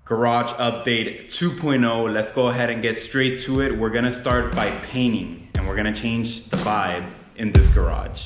Garage update 2.0. Let's go ahead and get straight to it. We're gonna start by painting and we're gonna change the vibe in this garage.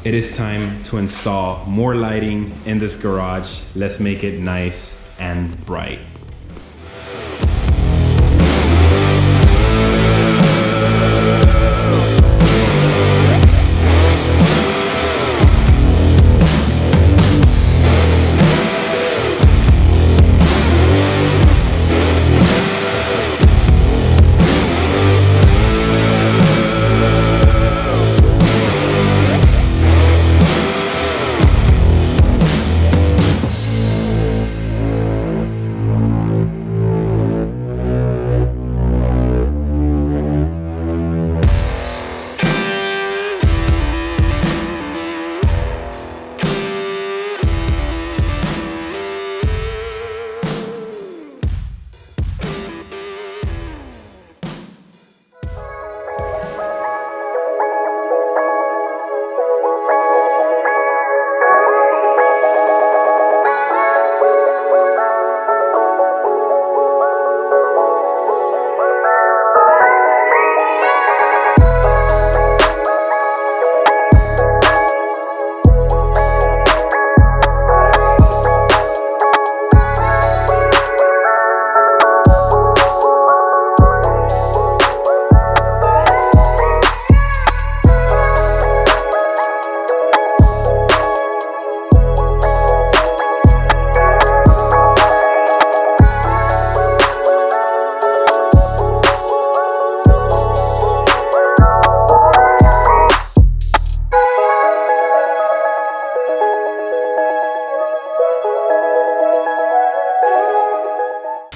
It is time to install more lighting in this garage. Let's make it nice and bright.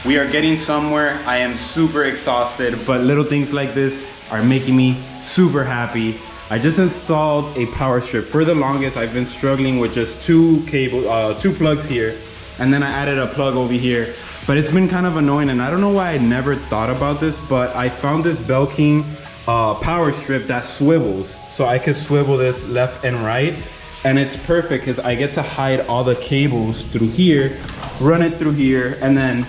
We are getting somewhere. I am super exhausted, but little things like this are making me super happy. I just installed a power strip. For the longest, I've been struggling with just two plugs here, and then I added a plug over here. But it's been kind of annoying, and I don't know why I never thought about this, but I found this Belking power strip that swivels, so I can swivel this left and right, and it's perfect because I get to hide all the cables through here, run it through here, and then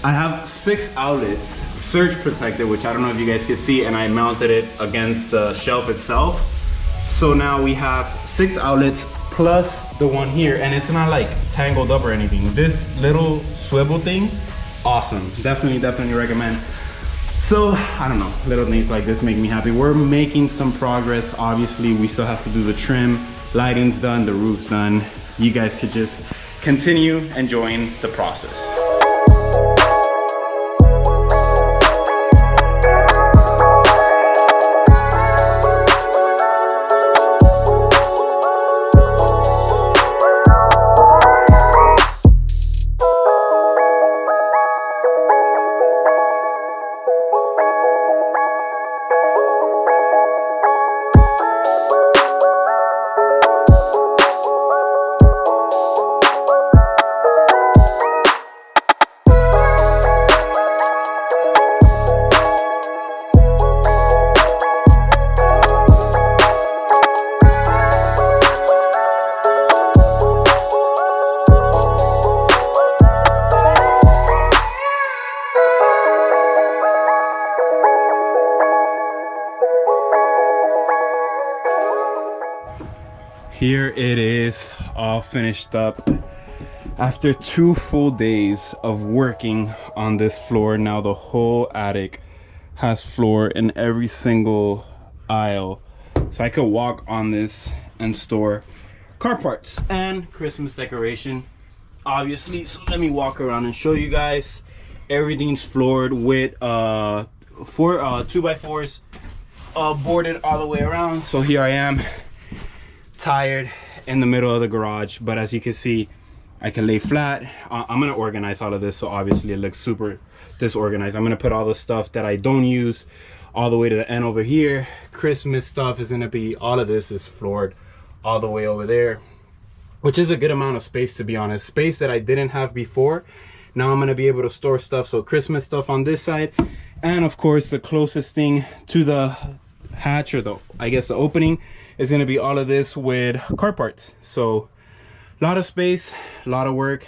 I have 6 outlets, surge protected, which I don't know if you guys can see, and I mounted it against the shelf itself. So now we have 6 outlets plus the one here, and it's not like tangled up or anything. This little swivel thing, awesome. Definitely recommend. So I don't know, little things like this make me happy. We're making some progress. Obviously, we still have to do the trim. Lighting's done, the roof's done. You guys could just continue enjoying the process. Here it is, all finished up. After 2 full days of working on this floor, now the whole attic has floor in every single aisle. So I could walk on this and store car parts and Christmas decoration, obviously. So let me walk around and show you guys. Everything's floored with 2x4s boarded all the way around. So here I am, tired, in the middle of the garage, but as you can see, I can lay flat. I'm gonna organize all of this, so obviously it looks super disorganized. I'm gonna put all the stuff that I don't use all the way to the end over here. Christmas stuff is gonna be, all of this is floored all the way over there, which is a good amount of space, to be honest. Space that I didn't have before. Now I'm gonna be able to store stuff, so Christmas stuff on this side, and of course the closest thing to the hatch, or the, I guess, the opening, is gonna be all of this with car parts. So a lot of space, a lot of work,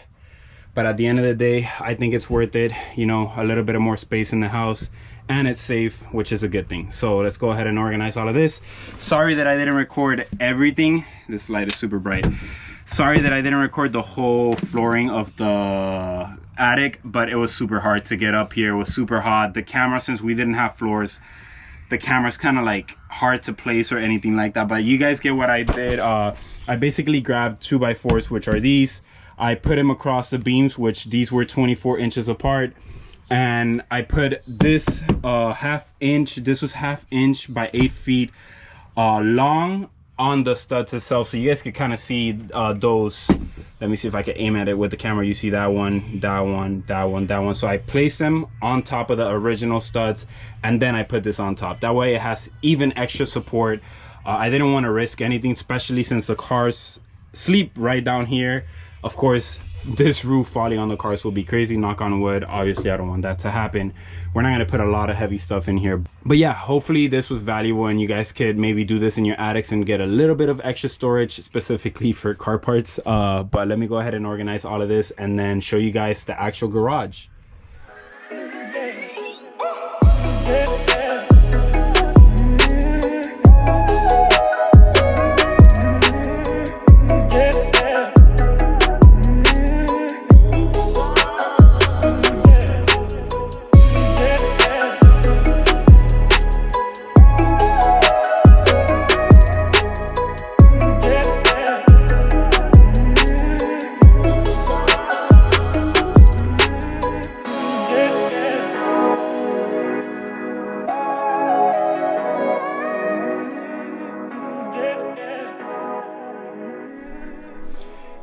but at the end of the day, I think it's worth it. You know, a little bit of more space in the house, and it's safe, which is a good thing. So let's go ahead and organize all of this. Sorry that I didn't record everything. This light is super bright. Sorry that I didn't record the whole flooring of the attic, but it was super hard to get up here. It was super hot. The camera, since we didn't have floors, the camera's kind of like hard to place or anything like that, but you guys get what I did. I basically grabbed 2x4s, which are these. I put them across the beams, which these were 24 inches apart, and I put this half inch, this was half inch by 8 feet long on the studs itself, so you guys could kind of see those. Let me see if I can aim at it with the camera. You see that one, that one, that one, that one. So I place them on top of the original studs, and then I put this on top. That way it has even extra support. I didn't want to risk anything, especially since the cars sleep right down here. Of course, this roof falling on the cars will be crazy, knock on wood. Obviously I don't want that to happen. We're not going to put a lot of heavy stuff in here, but yeah, hopefully this was valuable and you guys could maybe do this in your attics and get a little bit of extra storage specifically for car parts. But let me go ahead and organize all of this and then show you guys the actual garage.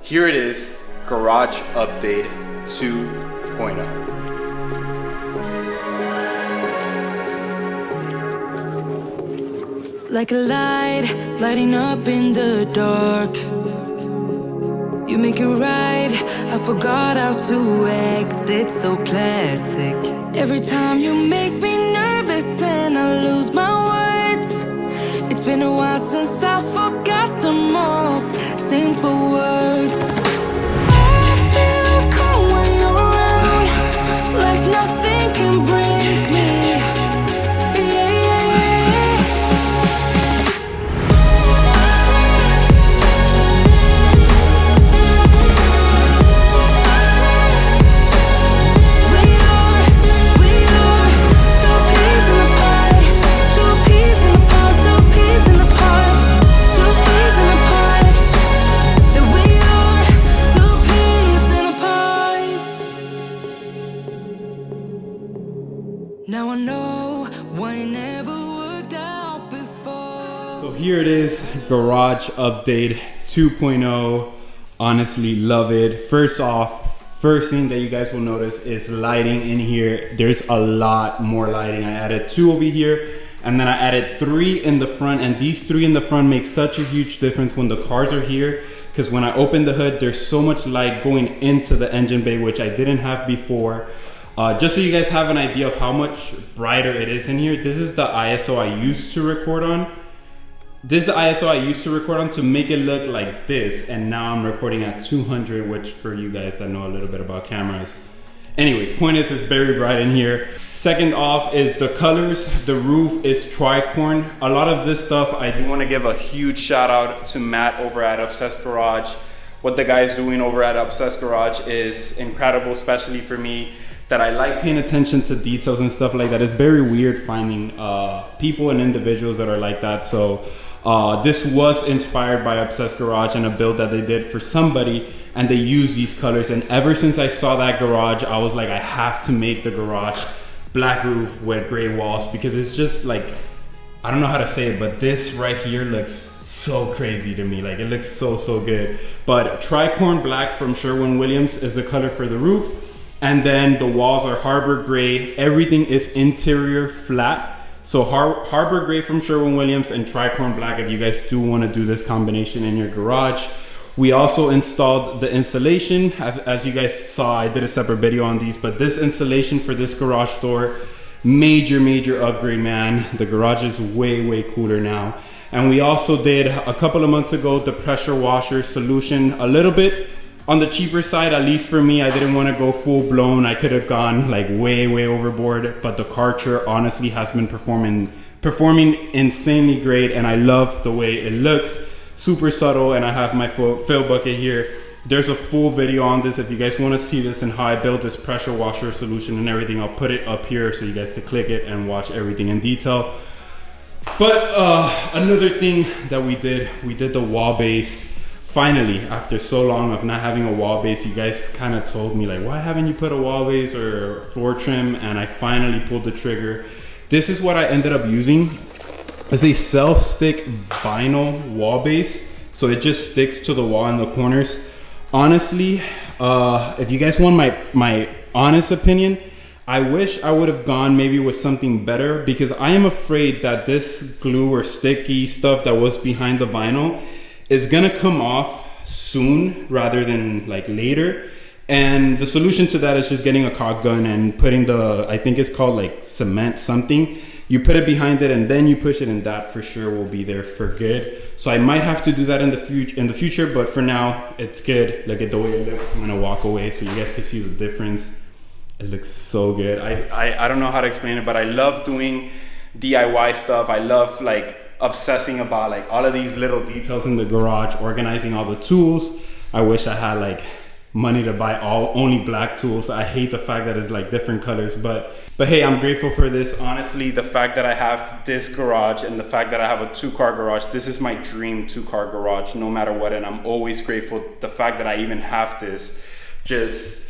Here it is, Garage Update 2.0. Like a light, lighting up in the dark. You make it right, I forgot how to act. It's so classic. Every time you make me nervous and I lose my words. It's been a while since I forgot the most simple words. I feel calm when you're around, like nothing can break me. Yeah, yeah, yeah. We are two peas in a pod, two peas in a pod, two peas in a pod, two peas in a pod. That we are two peas in a pod. Now I know why it never worked out before. So here it is, Garage Update 2.0. Honestly, love it. First thing that you guys will notice is lighting in here. There's a lot more lighting. I added 2 over here, and then I added 3 in the front, and these 3 in the front make such a huge difference when the cars are here, because when I open the hood, there's so much light going into the engine bay, which I didn't have before. Just so you guys have an idea of how much brighter it is in here, this is the ISO I used to record on. This is the ISO I used to record on to make it look like this, and now I'm recording at 200, which for you guys that know a little bit about cameras. Anyways, point is, it's very bright in here. Second off is the colors. The roof is tricorn. A lot of this stuff, I do want to give a huge shout out to Matt over at Obsessed Garage. what the guy's doing over at Obsessed Garage is incredible, especially for me that I like paying attention to details and stuff like that. It's very weird finding people and individuals that are like that. So this was inspired by Obsessed Garage and a build that they did for somebody, and they use these colors. And ever since I saw that garage, I was like, I have to make the garage black roof with gray walls, because it's just like, I don't know how to say it, but this right here looks so crazy to me. Like, it looks so good. But tricorn black from Sherwin-Williams is the color for the roof, and then the walls are Harbor Gray. Everything is interior flat. So Harbor Gray from Sherwin-Williams and tricorn black if you guys do want to do this combination in your garage. We also installed the insulation. As you guys saw, I did a separate video on these, but this insulation for this garage door, major upgrade, man. The garage is way cooler now. And we also did a couple of months ago the pressure washer solution, a little bit on the cheaper side, at least for me. I didn't want to go full blown. I could have gone like way overboard, but the Karcher honestly has been performing insanely great, and I love the way it looks. Super subtle, and I have my fill bucket here. There's a full video on this if you guys want to see this and how I built this pressure washer solution and everything. I'll put it up here so you guys can click it and watch everything in detail. But another thing that we did the wall base. Finally, after so long of not having a wall base, you guys kind of told me like, why haven't you put a wall base or floor trim? And I finally pulled the trigger. This is what I ended up using. It's a self-stick vinyl wall base, so it just sticks to the wall in the corners. Honestly, if you guys want my honest opinion, I wish I would have gone maybe with something better, because I am afraid that this glue or sticky stuff that was behind the vinyl is gonna come off soon rather than like later. And the solution to that is just getting a caulk gun and putting the, I think it's called like cement something. You put it behind it and then you push it, and that for sure will be there for good. So I might have to do that in the future, but for now it's good. Look at the way it looks. I'm gonna walk away so you guys can see the difference. It looks so good. I don't know how to explain it, but I love doing DIY stuff. I love like obsessing about like all of these little details in the garage, organizing all the tools. I wish I had like money to buy only black tools. I hate the fact that it's like different colors, but hey, I'm grateful for this. Honestly, the fact that I have this garage and the fact that I have a 2-car garage, this is my dream 2-car garage no matter what, and I'm always grateful. The fact that I even have this just,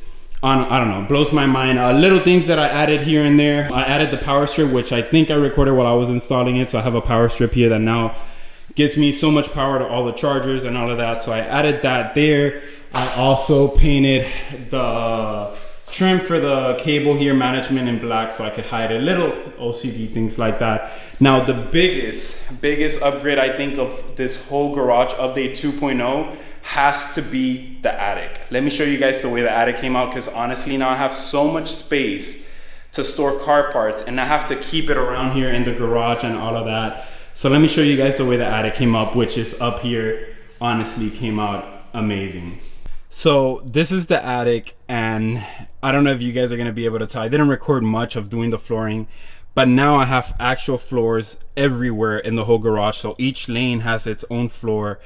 I don't know, blows my mind. Little things that I added here and there. I added the power strip, which I think I recorded while I was installing it. So I have a power strip here that now gives me so much power to all the chargers and all of that. So I added that there. I also painted the trim for the cable here, management, in black, so I could hide a little OCD, things like that. Now the biggest upgrade I think of this whole garage update 2.0 has to be the attic. Let me show you guys the way the attic came out, because honestly now I have so much space to store car parts and I have to keep it around here in the garage and all of that. So let me show you guys the way the attic came up, which is up here. Honestly came out amazing. So this is the attic, and I don't know if you guys are gonna be able to tell. I didn't record much of doing the flooring, but now I have actual floors everywhere in the whole garage. So each lane has its own floor.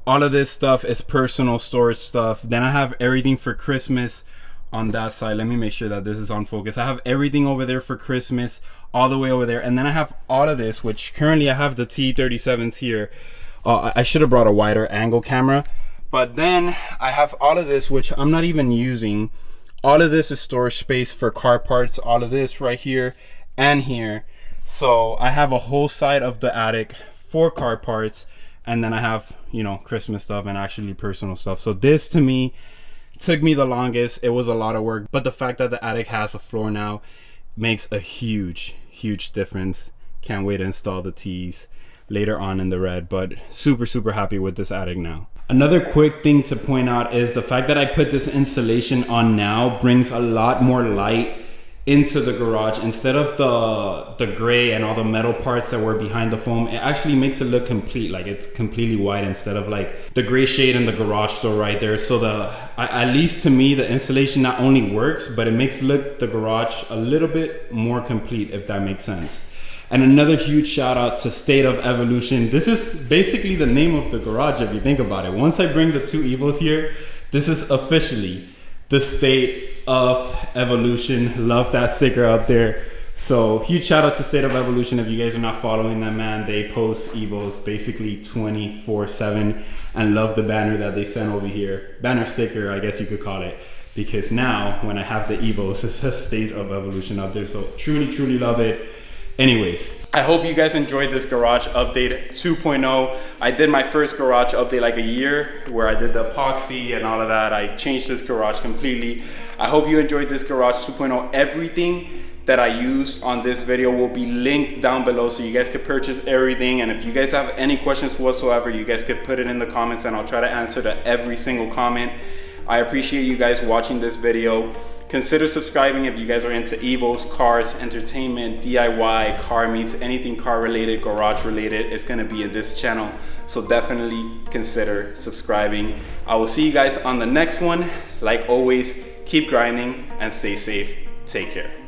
All of this stuff is personal storage stuff. Then I have everything for Christmas on that side. Let me make sure that this is on focus. I have everything over there for Christmas, all the way over there. And then I have all of this, which currently I have the T37s here. I should have brought a wider angle camera. But then I have all of this, which I'm not even using. All of this is storage space for car parts. All of this right here and here. So I have a whole side of the attic for car parts. And then I have, you know, Christmas stuff and actually personal stuff. So this to me took me the longest. It was a lot of work. But the fact that the attic has a floor now makes a huge difference. Can't wait to install the T's later on in the red. But super happy with this attic now. Another quick thing to point out is the fact that I put this insulation on now brings a lot more light into the garage. Instead of the gray and all the metal parts that were behind the foam, it actually makes it look complete, like it's completely white instead of like the gray shade in the garage door right there. So at least to me, the insulation not only works, but it makes the garage a little bit more complete, if that makes sense. And another huge shout out to State of Evolution. This is basically the name of the garage if you think about it. Once I bring the two Evos here, this is officially the State of Evolution. Love that sticker up there. So huge shout out to State of Evolution. If you guys are not following them, man, they post Evos basically 24/7, and love the banner that they sent over here. Banner sticker, I guess you could call it, because now when I have the Evos, it says State of Evolution up there. So truly love it. Anyways, I hope you guys enjoyed this garage update 2.0. I did my first garage update like a year where I did the epoxy and all of that. I changed this garage completely. I hope you enjoyed this garage 2.0. Everything that I used on this video will be linked down below so you guys could purchase everything. And if you guys have any questions whatsoever, you guys could put it in the comments and I'll try to answer to every single comment. I appreciate you guys watching this video. Consider subscribing if you guys are into Evos, cars, entertainment, DIY, car meets, anything car related, garage related. It's gonna be in this channel. So definitely consider subscribing. I will see you guys on the next one. Like always, keep grinding and stay safe. Take care.